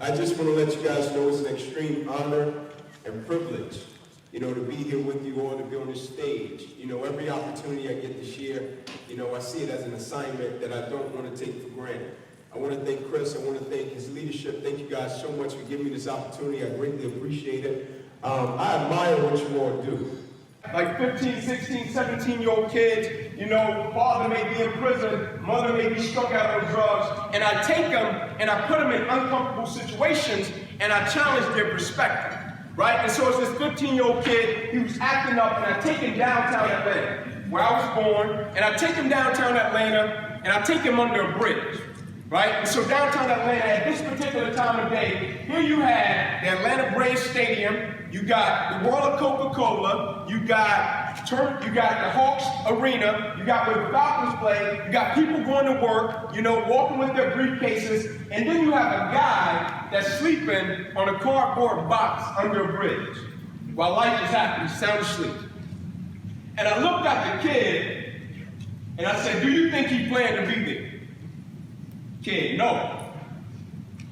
I just want to let you guys know it's an extreme honor and privilege, to be here with you all, to be on this stage. Every opportunity I get to share, I see it as an assignment that I don't want to take for granted. I want to thank Chris. I want to thank his leadership. Thank you guys so much for giving me this opportunity. I greatly appreciate it. I admire what you all do. Like 15, 16, 17-year-old kids, father may be in prison, mother may be struck out on drugs, and I take them and I put them in uncomfortable situations and I challenge their perspective, right? And so it's this 15-year-old kid, he was acting up, and I take him downtown Atlanta, where I was born, and I take him downtown Atlanta and I take him under a bridge. Right? And so downtown Atlanta, at this particular time of day, here you have the Atlanta Braves Stadium, you got the World of Coca-Cola, you got the Hawks Arena, you got where the Falcons play, you got people going to work, walking with their briefcases, and then you have a guy that's sleeping on a cardboard box under a bridge while life is happening, sound asleep. And I looked at the kid, and I said, do you think he planned to be there? Kid, no.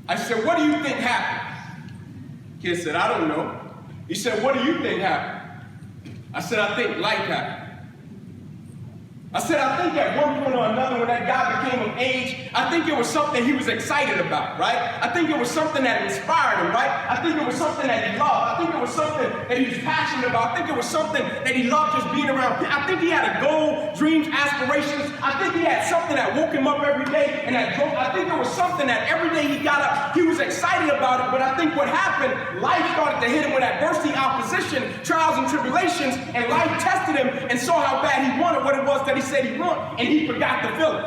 I said, what do you think happened? Kid said, I don't know. He said, what do you think happened? I said, I think life happened. I said, I think at one point or another when that guy became of age, I think it was something he was excited about, right? I think it was something that inspired him, right? I think it was something that he loved. I think it was something that he was passionate about. I think it was something that he loved just being around. I think he had a goal, dreams, aspirations. I think he had something that woke him up every day and that drove. I think it was something that every day he got up, he was excited about it. But I think what happened, life started to hit him with adversity, opposition, trials and tribulations, and life tested him and saw how bad he wanted what it was that he said he wanted, and he forgot the feeling.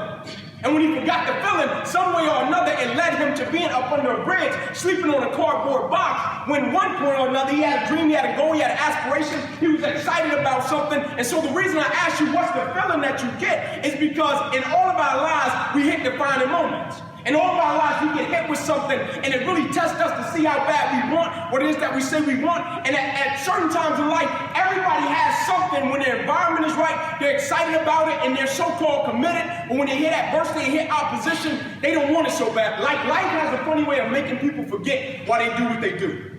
And when he forgot the feeling, some way or another, it led him to being up under a bridge, sleeping on a cardboard box, when one point or another, he had a dream, he had a goal, he had an aspiration, he was excited about something. And so the reason I ask you, what's the feeling that you get, is because in all of our lives, we hit defining moments. In all of our lives, we get hit with something, and it really tests us to see how bad we want what it is that we say we want. And at certain times in life, everybody has something. When their environment is right, they're excited about it, and they're so-called committed. But when they hit adversity, they hit opposition, they don't want it so bad. Like life has a funny way of making people forget why they do what they do.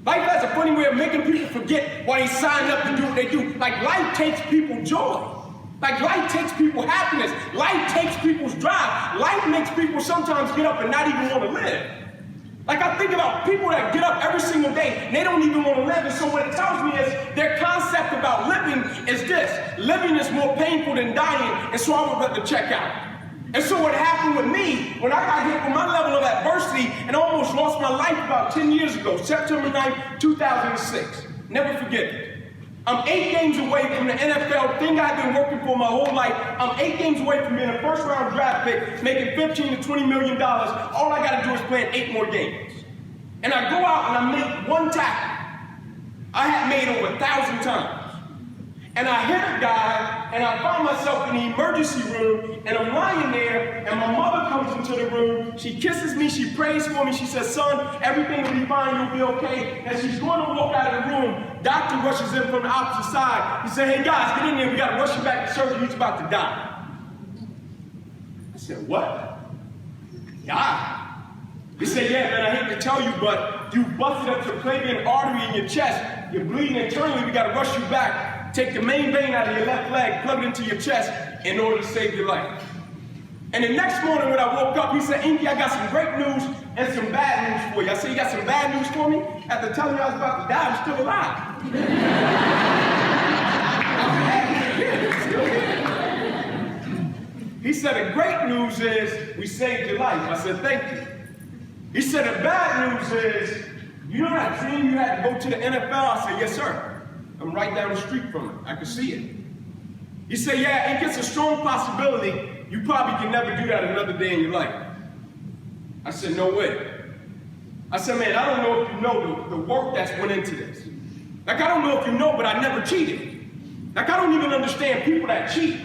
Life has a funny way of making people forget why they signed up to do what they do. Like life takes people joy. Like life takes people happiness. Life takes people's drive. Life makes people sometimes get up and not even want to live. Like I think about people that get up every single day and they don't even want to live. And so what it tells me is their concept about living is this. Living is more painful than dying, and so I would rather check out. And so what happened with me, when I got hit with my level of adversity and almost lost my life about 10 years ago, September 9th, 2006. Never forget it. I'm 8 games away from the NFL thing I've been working for my whole life. I'm 8 games away from being a first-round draft pick, making $15 to $20 million. All I got to do is play in 8 more games. And I go out and I make one tackle. I had made over 1,000 times. And I hit a guy, and I found myself in the emergency room, and I'm lying there, and my mother comes into the room. She kisses me, she prays for me, she says, son, everything will be fine, you'll be okay. And she's going to walk out of the room. Doctor rushes in from the opposite side. He said, hey guys, get in there, we got to rush you back to surgery, he's about to die. I said, what? Die? He said, yeah, man, I hate to tell you, but you busted up your Clavian artery in your chest. You're bleeding internally, we got to rush you back. Take the main vein out of your left leg, plug it into your chest in order to save your life. And the next morning when I woke up, he said, Inky, I got some great news and some bad news for you. I said, you got some bad news for me? After telling you I was about to die, I'm still alive. I'm still here. He said, the great news is we saved your life. I said, thank you. He said, the bad news is, you know that dream you had to go to the NFL? I said, yes, sir. I'm right down the street from it. I can see it. He said, yeah, it gets a strong possibility you probably can never do that another day in your life. I said, no way. I said, man, I don't know if you know the work that's went into this. Like, I don't know if you know, but I never cheated. Like, I don't even understand people that cheat.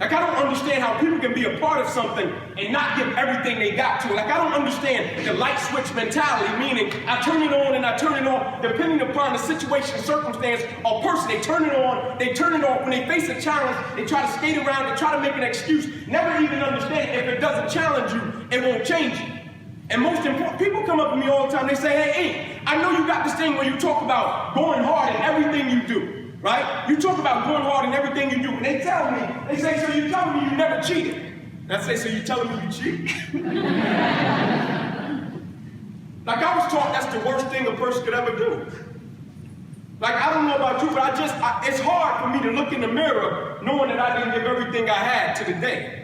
Like, I don't understand how people can be a part of something and not give everything they got to it. Like, I don't understand the light switch mentality, meaning I turn it on and I turn it off depending upon the situation, circumstance, or person. They turn it on, they turn it off. When they face a challenge, they try to skate around, they try to make an excuse, never even understand if it doesn't challenge you, it won't change you. And most important, people come up to me all the time, they say, hey, Ink, I know you got this thing where you talk about going hard in everything you do, right? You talk about going hard in everything you do. And they tell me, they say, so you're telling me you never cheated? And I say, so you're telling me you cheat? Like I was taught that's the worst thing a person could ever do. Like I don't know about you, but it's hard for me to look in the mirror knowing that I didn't give everything I had to the day.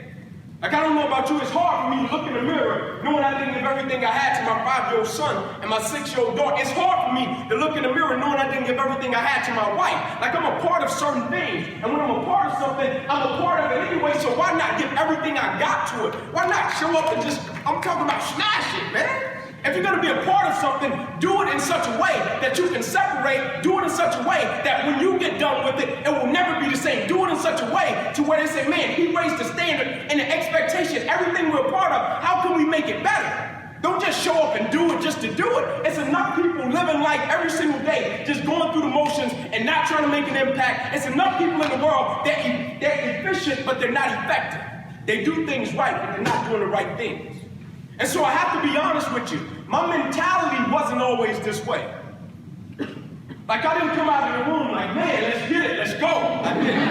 Like I don't know about you, it's hard for me to look in the mirror knowing I didn't give everything I had to my 5-year-old son and my 6-year-old daughter. It's hard for me to look in the mirror knowing I didn't give everything I had to my wife. Like I'm a part of certain things, and when I'm a part of something, I'm a part of it anyway, so why not give everything I got to it? Why not show up and just, I'm talking about smash it, man. If you're going to be a part of something, do it in such a way that you can separate. Do it in such a way that when you get done with it, it will never be the same. Do it in such a way to where they say, man, he raised the standard and the expectation. Everything we're a part of, how can we make it better? Don't just show up and do it just to do it. It's enough people living life every single day, just going through the motions and not trying to make an impact. It's enough people in the world that they're efficient, but they're not effective. They do things right, but they're not doing the right things. And so I have to be honest with you. My mentality wasn't always this way. Like I didn't come out of the room like, man, let's get it, let's go. I didn't.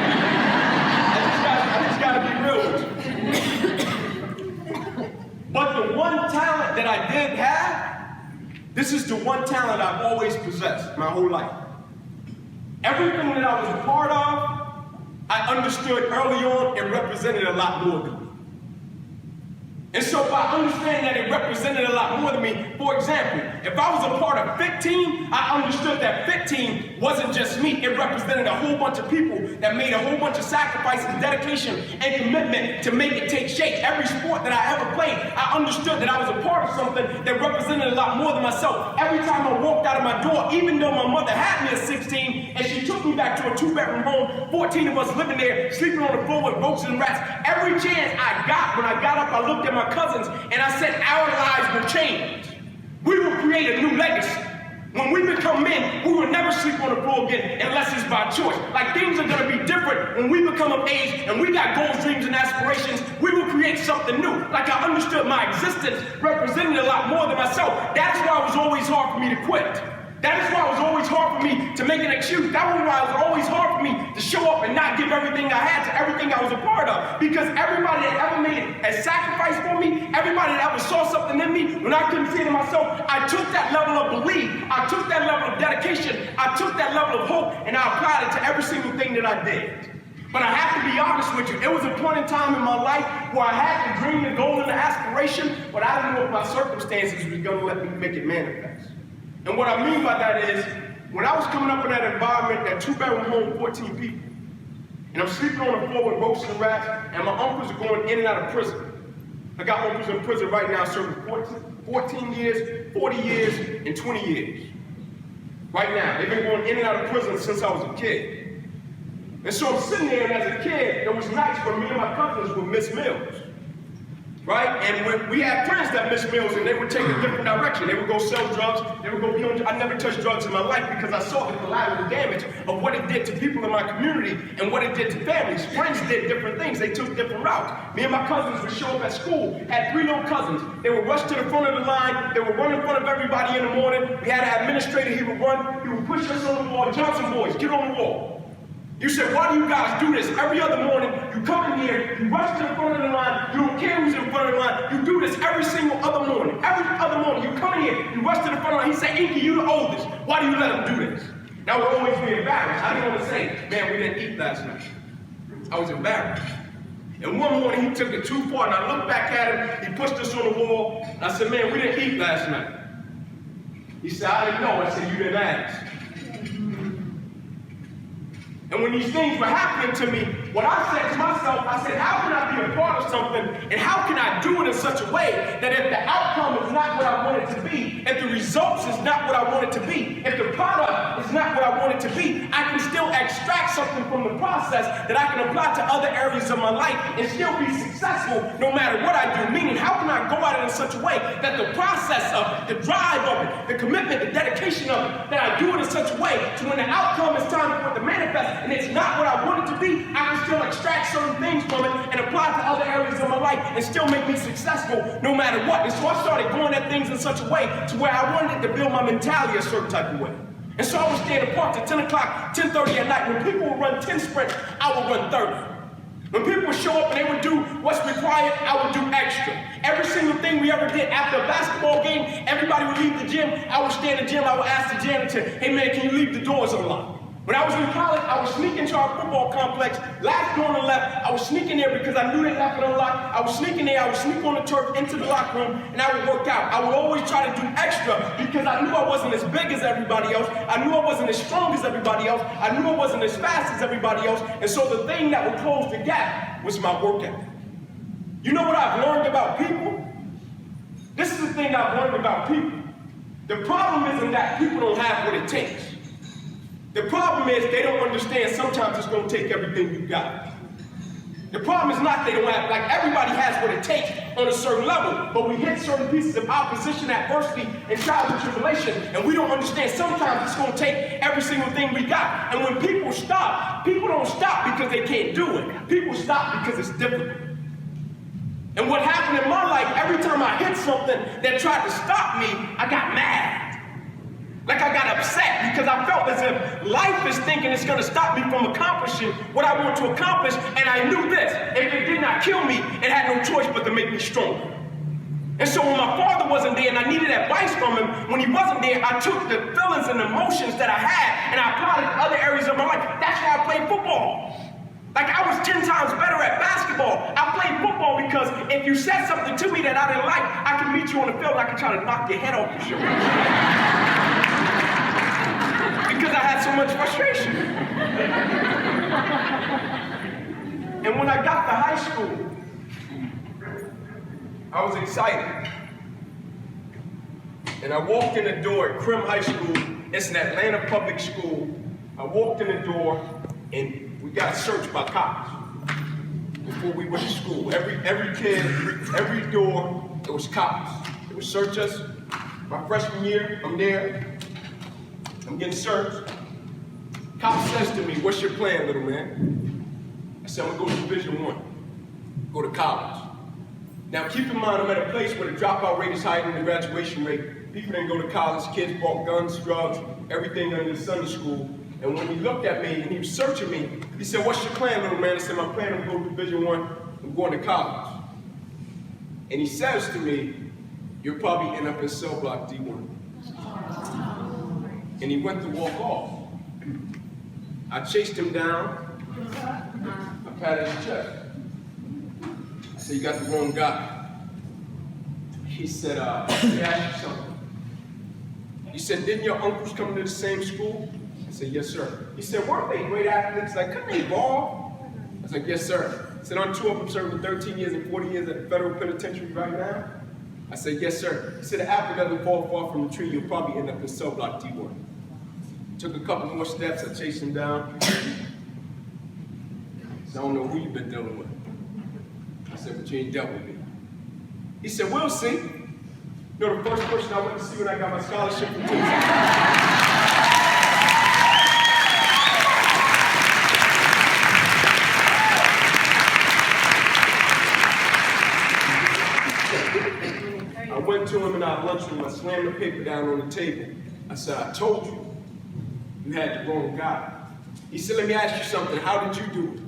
I just gotta be real with you. But the one talent that I did have, this is the one talent I've always possessed my whole life. Everything that I was a part of, I understood early on it represented a lot more than me. And so by understanding that it represented a lot more than me, for example, if I was a part of FITTEAM, I understood that FITTEAM wasn't just me. It represented a whole bunch of people that made a whole bunch of sacrifices, dedication, and commitment to make it take shape. Every sport that I ever played, I understood that I was a part of something that represented a lot more than myself. Every time I walked out of my door, even though my mother had me at 16, and she took me back to a 2-bedroom home, 14 of us living there, sleeping on the floor with roaches and rats, every chance I got, when I got up, I looked at my cousins and I said, our lives will change. We will create a new legacy. When we become men, we will never sleep on the floor again unless it's by choice. Like things are going to be different when we become of age and we got goals, dreams, and aspirations. We will create something new. Like I understood my existence represented a lot more than myself. That's why it was always hard for me to quit. That is why it was always hard for me to make an excuse. That was why it was always hard for me to show up and not give everything I had to everything I was a part of. Because everybody that ever made a sacrifice for me, everybody that ever saw something in me, when I couldn't see it in myself, I took that level of belief, I took that level of dedication, I took that level of hope, and I applied it to every single thing that I did. But I have to be honest with you, it was a point in time in my life where I had the dream, the goal, and the aspiration, but I didn't know if my circumstances was going to let me make it manifest. And what I mean by that is, when I was coming up in that environment, that 2-bedroom home, 14 people, and I'm sleeping on the floor with roaches and rats, and my uncles are going in and out of prison. I got uncles in prison right now serving 14 years, 40 years, and 20 years. Right now, they've been going in and out of prison since I was a kid. And so I'm sitting there, and as a kid, there was nights where me and my cousins would miss meals. Right? And when we had friends that missed meals and they would take a different direction. They would go sell drugs, they would go be on. I never touched drugs in my life because I saw the collateral damage of what it did to people in my community and what it did to families. Friends did different things, they took different routes. Me and my cousins would show up at school, had 3 little cousins. They would rush to the front of the line, they would run in front of everybody in the morning. We had an administrator, he would run, he would push us on the wall, Johnson boys, get on the wall. You said, why do you guys do this? Every other morning, you come in here, you rush to the front of the line, you don't care who's in front of the line, you do this every single other morning. Every other morning, you come in here, you rush to the front of the line, he said, Inky, you the oldest. Why do you let him do this? Now we're always be embarrassed. I didn't want to say, man, we didn't eat last night. I was embarrassed. And one morning, he took it too far, and I looked back at him, he pushed us on the wall, and I said, man, we didn't eat last night. He said, I didn't know. I said, you didn't ask. And when these things were happening to me, what I said to myself, I said, how can I be a part of something, and how can I do it in such a way that if the outcome is not what I want it to be, if the results is not what I want it to be, if the product is not what I want it to be, I can still extract something from the process that I can apply to other areas of my life and still be successful no matter what I do. Meaning, how can I go at it in such a way that the process of it, the drive of it, the commitment, the dedication of it, that I do it in such a way to when the outcome is time for it to manifest, and it's not what I want it to be, I can still extract certain things from it and apply it to other areas of my life. life and still make me successful no matter what. And so I started going at things in such a way to where I wanted to build my mentality a certain type of way. And so I would stay in the park till 10 o'clock, 10:30 at night. When people would run 10 sprints, I would run 30. When people would show up and they would do what's required, I would do extra. Every single thing we ever did after a basketball game, everybody would leave the gym. I would stay in the gym. I would ask the janitor, hey man, can you leave the doors unlocked? When I was in college, I would sneak into our football complex, last door on the left. I would sneak in there because I knew they left it unlocked. I would sneak in there, I would sneak on the turf into the locker room, and I would work out. I would always try to do extra because I knew I wasn't as big as everybody else. I knew I wasn't as strong as everybody else. I knew I wasn't as fast as everybody else. And so the thing that would close the gap was my work ethic. You know what I've learned about people? This is the thing I've learned about people. The problem isn't that people don't have what it takes. The problem is they don't understand sometimes it's going to take everything you got. The problem is not they don't have, like everybody has what it takes on a certain level, but we hit certain pieces of opposition, adversity, and trials and tribulation, and we don't understand sometimes it's going to take every single thing we got. And when people stop, people don't stop because they can't do it. People stop because it's difficult. And what happened in my life, every time I hit something that tried to stop me, I got mad. Like I got upset because I felt as if life is thinking it's going to stop me from accomplishing what I want to accomplish. And I knew this, if it did not kill me, it had no choice but to make me stronger. And so when my father wasn't there and I needed advice from him, when he wasn't there, I took the feelings and emotions that I had and I applied it to other areas of my life. That's why I played football. Like I was 10 times better at basketball. I played football because if you said something to me that I didn't like, I could meet you on the field and I could try to knock your head off your shoulder. Because I had so much frustration. And when I got to high school, I was excited. And I walked in the door at Crim High School. It's an Atlanta public school. I walked in the door and we got searched by cops before we went to school. Every kid, every door, there was cops. They would search us. My freshman year, I'm there. I'm getting searched. Cop says to me, what's your plan, little man? I said, I'm gonna go to Division I, go to college. Now keep in mind, I'm at a place where the dropout rate is higher than the graduation rate. People didn't go to college, kids bought guns, drugs, everything under the Sunday school. And when he looked at me and he was searching me, he said, what's your plan, little man? I said, my plan is to go to Division I, I'm going to college. And he says to me, you'll probably end up in cell block D1. And he went to walk off. I chased him down. I patted his chest. I said, you got the wrong guy. He said, let me ask you something. He said, didn't your uncles come to the same school? I said, yes, sir. He said, weren't they great athletes? Like, couldn't they ball? I was like, yes, sir. He said, aren't two of them serving 13 years and 40 years at the federal penitentiary right now? I said, yes, sir. He said, the apple doesn't fall far from the tree. You'll probably end up in cell block D1. Took a couple more steps. I chased him down. So I don't know who you've been dealing with. I said, but you ain't dealt with me. He said, we'll see. You know, the first person I went to see when I got my scholarship from I went to him in our lunchroom. I slammed the paper down on the table. I said, I told you, you had the wrong guy. He said, let me ask you something. How did you do it?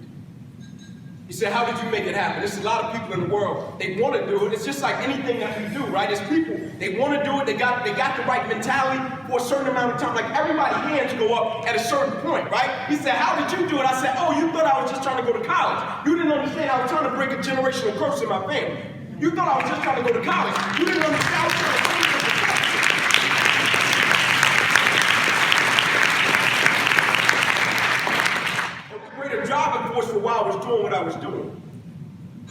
He said, how did you make it happen? There's a lot of people in the world, they want to do it. It's just like anything that we do, right? It's people. They want to do it. They got the right mentality for a certain amount of time. Like everybody's hands go up at a certain point, right? He said, how did you do it? I said, oh, you thought I was just trying to go to college. You didn't understand I was trying to break a generational curse in my family. You thought I was just trying to go to college. You didn't understand I was trying to go to driving force for why I was doing what I was doing.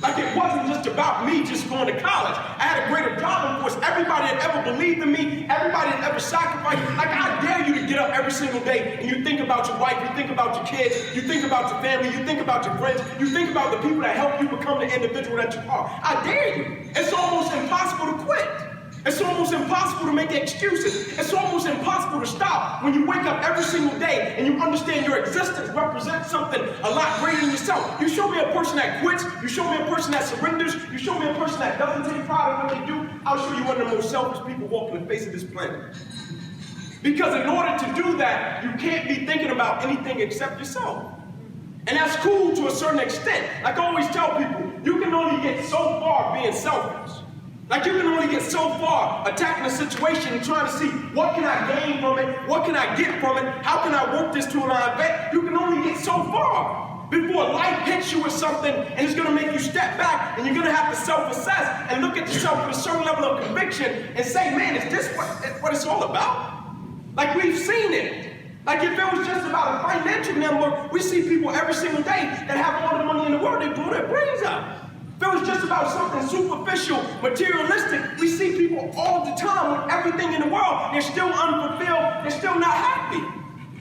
Like it wasn't just about me just going to college. I had a greater driving force. Everybody that ever believed in me, everybody that ever sacrificed. Like I dare you to get up every single day and you think about your wife, you think about your kids, you think about your family, you think about your friends, you think about the people that help you become the individual that you are. I dare you. It's almost impossible to quit. It's almost impossible to make excuses. It's almost impossible to stop when you wake up every single day and you understand your existence represents something a lot greater than yourself. You show me a person that quits. You show me a person that surrenders. You show me a person that doesn't take pride in what they do. I'll show you one of the most selfish people walking the face of this planet. Because in order to do that, you can't be thinking about anything except yourself. And that's cool to a certain extent. Like I always tell people, you can only get so far being selfish. Like you can only get so far attacking a situation and trying to see what can I gain from it, what can I get from it, how can I work this to an event. You can only get so far before life hits you with something and it's gonna make you step back and you're gonna have to self-assess and look at yourself with a certain level of conviction and say, man, is this what it's all about? Like we've seen it. Like if it was just about a financial number, we see people every single day that have all the money in the world, they blow their brains out. If it was just about something superficial, materialistic, we see people all the time with everything in the world. They're still unfulfilled. They're still not happy.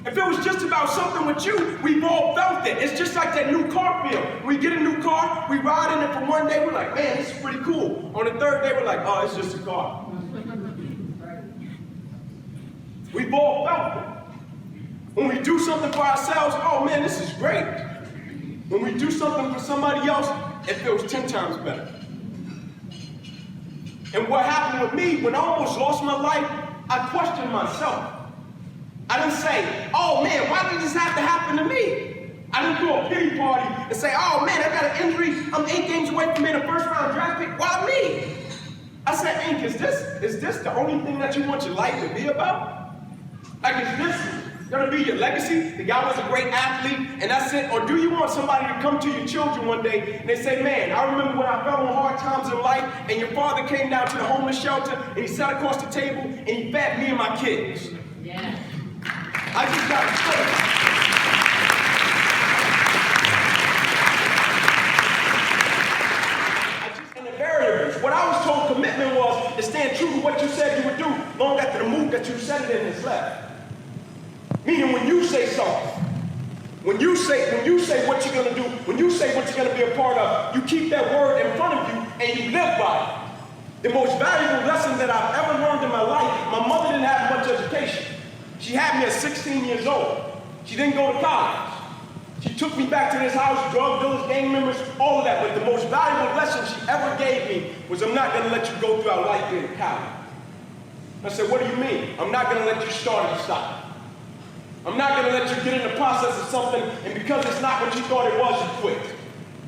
If it was just about something with you, we've all felt it. It's just like that new car feel. We get a new car, we ride in it for one day, we're like, man, this is pretty cool. On the third day, we're like, oh, it's just a car. We've all felt it. When we do something for ourselves, oh man, this is great. When we do something for somebody else, it feels 10 times better. And what happened with me, when I almost lost my life, I questioned myself. I didn't say, oh man, why did this have to happen to me? I didn't throw a pity party and say, oh man, I got an injury, I'm 8 games away from being a first round draft pick, why me? I said, Ink, is this the only thing that you want your life to be about? Like, is this gonna be your legacy? The guy was a great athlete, and that's it? Or do you want somebody to come to your children one day and they say, man, I remember when I fell on hard times in life, and your father came down to the homeless shelter, and he sat across the table, and he fed me and my kids. Yeah. I just got to say. What I was told commitment was to stand true to what you said you would do long after the mood that you said it in is left. Meaning when you say something, when you say what you're gonna do, when you say what you're gonna be a part of, you keep that word in front of you and you live by it. The most valuable lesson that I've ever learned in my life, my mother didn't have much education. She had me at 16 years old. She didn't go to college. She took me back to this house, drug dealers, gang members, all of that. But the most valuable lesson she ever gave me was, I'm not gonna let you go throughout life being a coward. I said, what do you mean? I'm not gonna let you start and stop. I'm not gonna let you get in the process of something, and because it's not what you thought it was, you quit.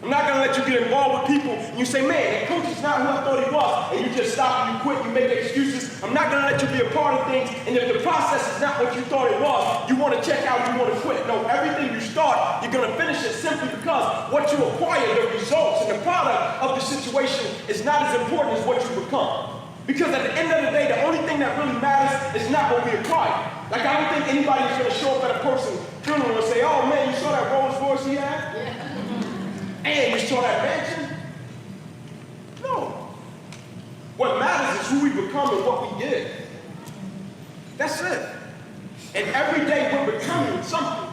I'm not gonna let you get involved with people, and you say, man, that coach is not who I thought he was, and you just stop and you quit, you make excuses. I'm not gonna let you be a part of things, and if the process is not what you thought it was, you wanna check out, you wanna quit. No, everything you start, you're gonna finish it simply because what you acquire, the results and the product of the situation is not as important as what you become. Because at the end of the day, the only thing that really matters is not what we acquire. Like, I don't think anybody is gonna show up at a person's funeral and say, oh man, you saw that Rolls Royce he had? Yeah. And you saw that mansion? No. What matters is who we become and what we did. That's it. And every day we're becoming something.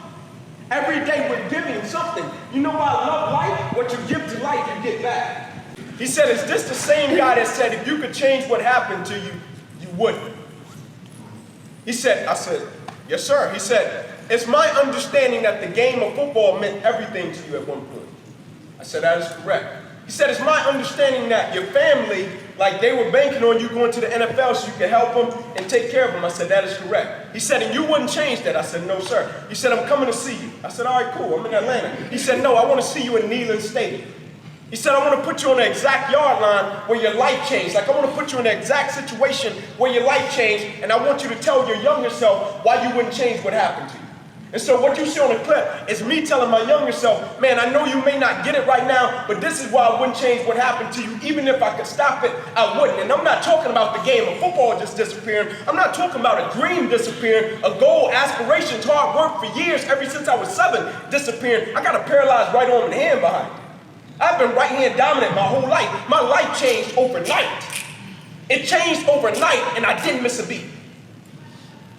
Every day we're giving something. You know why I love life? What you give to life, you get back. He said, is this the same guy that said if you could change what happened to you, you wouldn't? I said, yes sir. He said, it's my understanding that the game of football meant everything to you at one point. I said, that is correct. He said, it's my understanding that your family, like they were banking on you going to the NFL so you could help them and take care of them. I said, that is correct. He said, and you wouldn't change that. I said, no, sir. He said, I'm coming to see you. I said, all right, cool. I'm in Atlanta. He said, no, I want to see you in Neyland Stadium. He said, I want to put you on the exact yard line where your life changed. Like, I want to put you in the exact situation where your life changed, and I want you to tell your younger self why you wouldn't change what happened to you. And so what you see on the clip is me telling my younger self, man, I know you may not get it right now, but this is why I wouldn't change what happened to you. Even if I could stop it, I wouldn't. And I'm not talking about the game of football just disappearing. I'm not talking about a dream disappearing, a goal, aspirations, hard work for years, ever since I was 7, disappearing. I got a paralyzed right arm and hand behind it. I've been right hand dominant my whole life. My life changed overnight. It changed overnight, and I didn't miss a beat.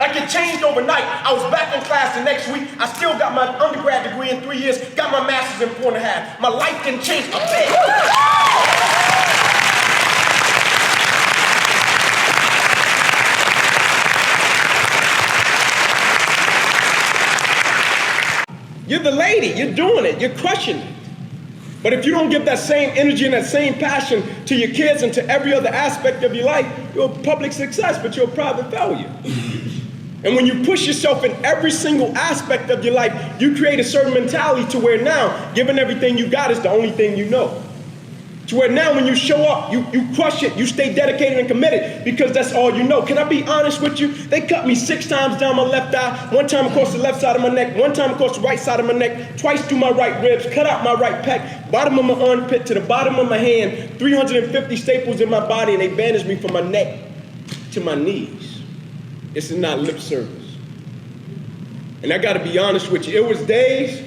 Like, it changed overnight. I was back in class the next week. I still got my undergrad degree in 3 years, got my master's in 4.5. My life didn't change a bit. You're the lady, you're doing it, you're crushing it. But if you don't give that same energy and that same passion to your kids and to every other aspect of your life, you're a public success, but you're a private failure. And when you push yourself in every single aspect of your life, you create a certain mentality to where now, giving everything you got is the only thing you know. To where now when you show up, you crush it, you stay dedicated and committed because that's all you know. Can I be honest with you? They cut me 6 times down my left eye, 1 time across the left side of my neck, 1 time across the right side of my neck, twice through my right ribs, cut out my right pec, bottom of my armpit to the bottom of my hand, 350 staples in my body, and they bandaged me from my neck to my knees. This is not lip service. And I gotta be honest with you, it was days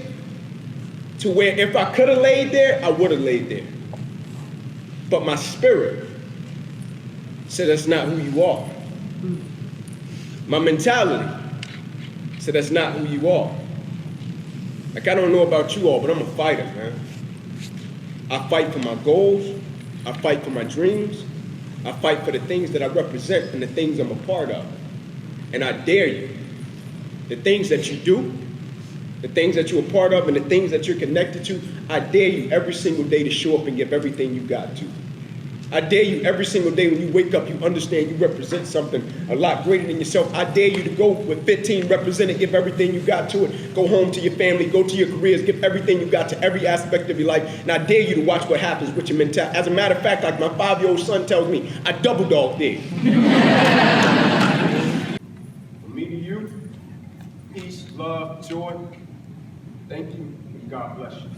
to where if I could have laid there, I would have laid there. But my spirit said that's not who you are. My mentality said that's not who you are. Like, I don't know about you all, but I'm a fighter, man. I fight for my goals. I fight for my dreams. I fight for the things that I represent and the things I'm a part of. And I dare you, the things that you do, the things that you're a part of, and the things that you're connected to, I dare you every single day to show up and give everything you got to. I dare you every single day when you wake up, you understand you represent something a lot greater than yourself. I dare you to go with 15, represent it, give everything you got to it. Go home to your family, go to your careers, give everything you got to every aspect of your life. And I dare you to watch what happens with your mentality. As a matter of fact, like my 5-year-old son tells me, I double dog dare. From me to you, peace, love, joy. Thank you, and God bless you.